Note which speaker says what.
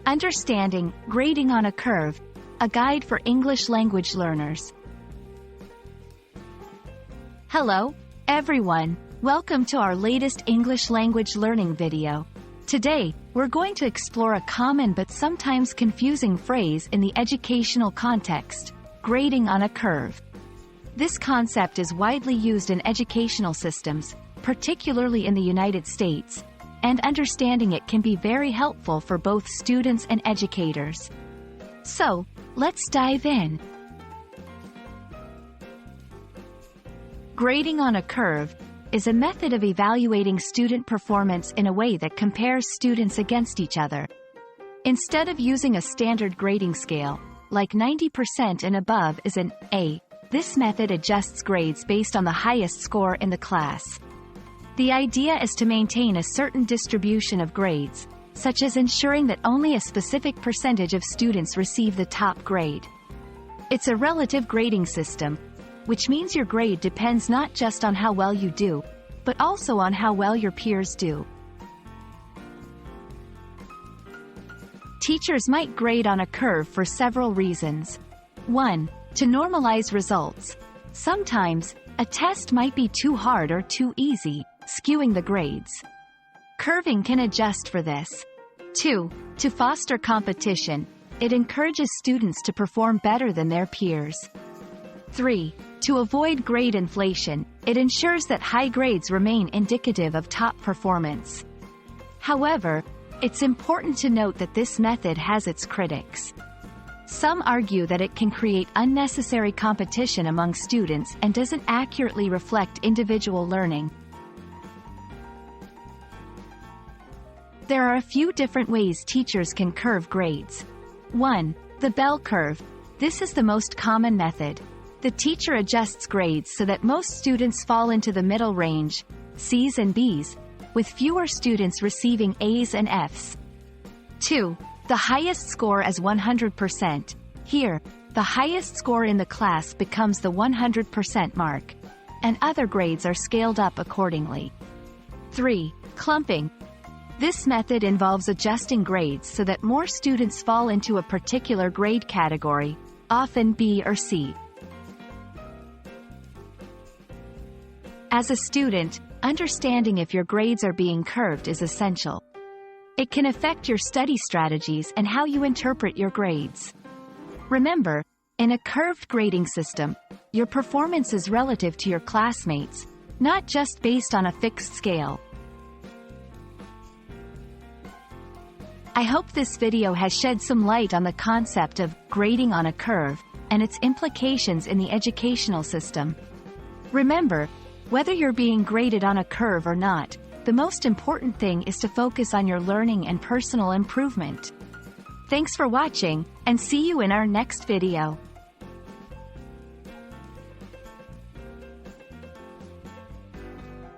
Speaker 1: Understanding Grading on a Curve, a guide for English language learners. Hello, everyone. Welcome to our latest English language learning video. Today, we're going to explore a common but sometimes confusing phrase in the educational context: grading on a curve. This concept is widely used in educational systems, particularly in the United States, and understanding it can be very helpful for both students and educators. So, let's dive in. Grading on a curve is a method of evaluating student performance in a way that compares students against each other. Instead of using a standard grading scale, like 90% and above is an A, this method adjusts grades based on the highest score in the class. The idea is to maintain a certain distribution of grades, such as ensuring that only a specific percentage of students receive the top grade. It's a relative grading system, which means your grade depends not just on how well you do, but also on how well your peers do. Teachers might grade on a curve for several reasons. 1. To normalize results. Sometimes, a test might be too hard or too easy, skewing the grades. Curving can adjust for this. 2. To foster competition. It encourages students to perform better than their peers. 3. To avoid grade inflation. It ensures that high grades remain indicative of top performance. However, it's important to note that this method has its critics. Some argue that it can create unnecessary competition among students and doesn't accurately reflect individual learning. There are a few different ways teachers can curve grades. 1. The bell curve. This is the most common method. The teacher adjusts grades so that most students fall into the middle range, C's and B's, with fewer students receiving A's and F's. 2. The highest score as 100%. Here, the highest score in the class becomes the 100% mark, and other grades are scaled up accordingly. 3. Clumping. This method involves adjusting grades so that more students fall into a particular grade category, often B or C. As a student, understanding if your grades are being curved is essential. It can affect your study strategies and how you interpret your grades. Remember, in a curved grading system, your performance is relative to your classmates, not just based on a fixed scale. I hope this video has shed some light on the concept of grading on a curve and its implications in the educational system. Remember, whether you're being graded on a curve or not, the most important thing is to focus on your learning and personal improvement. Thanks for watching, and see you in our next video.